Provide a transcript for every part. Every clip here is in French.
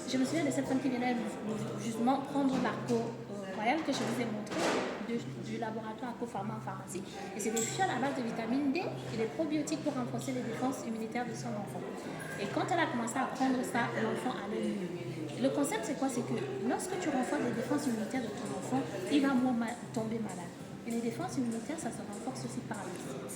Je me souviens de cette femme qui venait justement prendre l'arco royal que je vous ai montré du laboratoire Arco Pharma en pharmacie. Et c'est des fioles à base de vitamine D et des probiotiques pour renforcer les défenses immunitaires de son enfant. Et quand elle a commencé à prendre ça, l'enfant allait mieux. Le concept, c'est quoi? C'est que lorsque tu renforces les défenses immunitaires de ton enfant, il va moins tomber malade. Et les défenses immunitaires, ça se renforce aussi par l'assiette.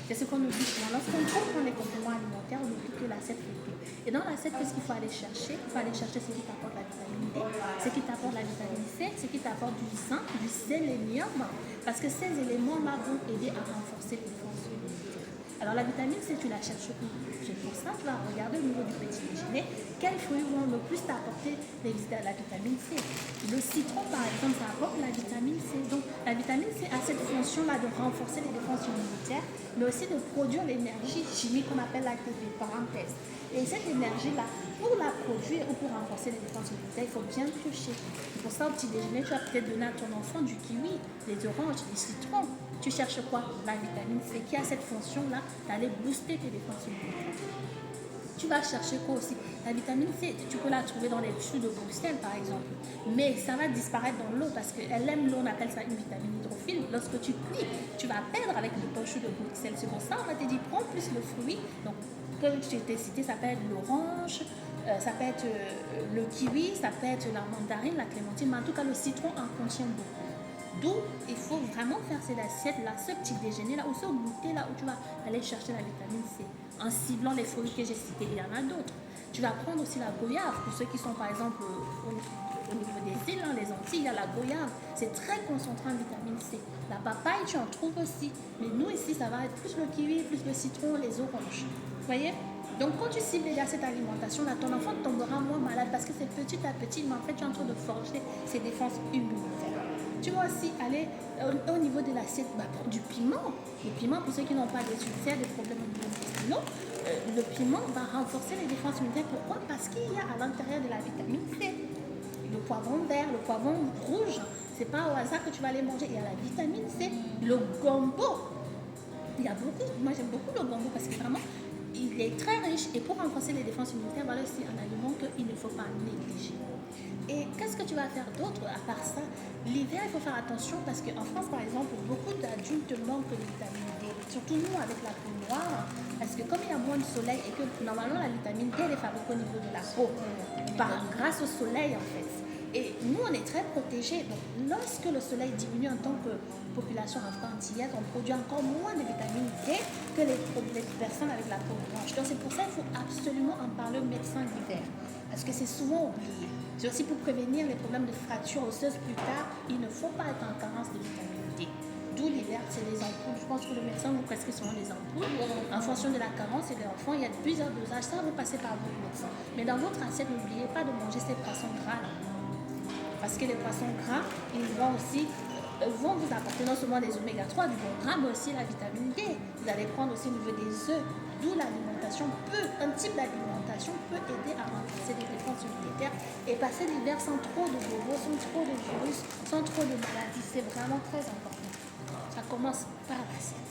C'est ce qu'on oublie souvent. Lorsqu'on prend les compléments alimentaires, on oublie que l'assiette fait tout. Et dans l'assiette, qu'est-ce qu'il faut aller chercher? Il faut aller chercher ce qui t'apporte la vitamine D, ce qui t'apporte la vitamine C, ce qui t'apporte du zinc, du sélénium, parce que ces éléments-là vont aider à renforcer les défenses immunitaires. Alors la vitamine C, tu la cherches où? C'est pour ça que tu vas regarder au niveau du petit déjeuner quels fruits vont le plus t'apporter la vitamine C. Le citron, par exemple, ça apporte la vitamine C. Donc la vitamine C a cette fonction-là de renforcer les défenses immunitaires, mais aussi de produire l'énergie chimique qu'on appelle l'ATP, parenthèse. Et cette énergie-là, pour la produire ou pour renforcer les défenses immunitaires, il faut bien piocher. C'est pour ça, au petit déjeuner, tu vas peut-être donner à ton enfant du kiwi, des oranges, des citrons. Tu cherches quoi? La vitamine C qui a cette fonction-là d'aller booster tes défenses immunitaires. Tu vas chercher quoi aussi? La vitamine C, tu peux la trouver dans les jus de Bruxelles par exemple. Mais ça va disparaître dans l'eau parce qu'elle aime l'eau, on appelle ça une vitamine hydrophile. Lorsque tu cuis, tu vas perdre avec le jus de Bruxelles. C'est pour ça on va te dire prends plus le fruit. Donc, comme je t'ai cité, ça peut être l'orange, ça peut être le kiwi, ça peut être la mandarine, la clémentine, mais en tout cas le citron en contient beaucoup. D'où il faut vraiment faire cette assiette-là, ce petit déjeuner-là, ou ce goûter-là où tu vas aller chercher la vitamine C. En ciblant les fruits que j'ai cités, il y en a d'autres. Tu vas prendre aussi la goyave, pour ceux qui sont par exemple au niveau des îles, les Antilles, il y a la goyave. C'est très concentré en vitamine C. La papaye, tu en trouves aussi. Mais nous ici, ça va être plus le kiwi, plus le citron, les oranges. Vous voyez? Donc quand tu cibles déjà cette alimentation-là, ton enfant tombera moins malade parce que c'est petit à petit, mais en fait tu es en train de forger ses défenses immunitaires. Tu vas aussi aller au niveau de l'assiette du piment. Le piment, pour ceux qui n'ont pas des ulcères, des problèmes intestinaux, le piment va renforcer les défenses immunitaires. Pourquoi? Parce qu'il y a à l'intérieur de la vitamine C. Le poivron vert, le poivron rouge, c'est pas au hasard que tu vas les manger. Il y a la vitamine C, le gombo. Il y a beaucoup, moi j'aime beaucoup le gombo parce que vraiment, il est très riche et pour renforcer les défenses immunitaires, voilà aussi un aliment qu'il ne faut pas négliger. Et qu'est-ce que tu vas faire d'autre à part ça? L'hiver, il faut faire attention parce qu'en France, par exemple, beaucoup d'adultes manquent de vitamine D. Surtout nous avec la peau noire, parce que comme il y a moins de soleil et que normalement la vitamine D elle est fabriquée au niveau de la peau, grâce au soleil en fait. Et nous, on est très protégés. Donc, lorsque le soleil diminue en tant que population afro-antillaise, on produit encore moins de vitamine D que les personnes avec la peau blanche. Donc, c'est pour ça qu'il faut absolument en parler au médecin d'hiver. Parce que c'est souvent oublié. C'est aussi pour prévenir les problèmes de fractures osseuses plus tard. Il ne faut pas être en carence de vitamine D. D'où l'hiver, c'est les ampoules. Je pense que le médecin vous prescrit souvent les ampoules. En fonction de la carence et de l'enfant, il y a plusieurs dosages. Ça, vous passez par votre médecin. Mais dans votre assiette, n'oubliez pas de manger ces poissons gras là. Parce que les poissons gras, ils vont aussi vous apporter non seulement des oméga 3, du bon gras, mais aussi la vitamine D. Vous allez prendre aussi au niveau des œufs, d'où l'alimentation un type d'alimentation peut aider à renforcer les défenses immunitaires et passer l'hiver sans trop de bobo, sans trop de virus, sans trop de maladies. C'est vraiment très important. Ça commence par l'assiette.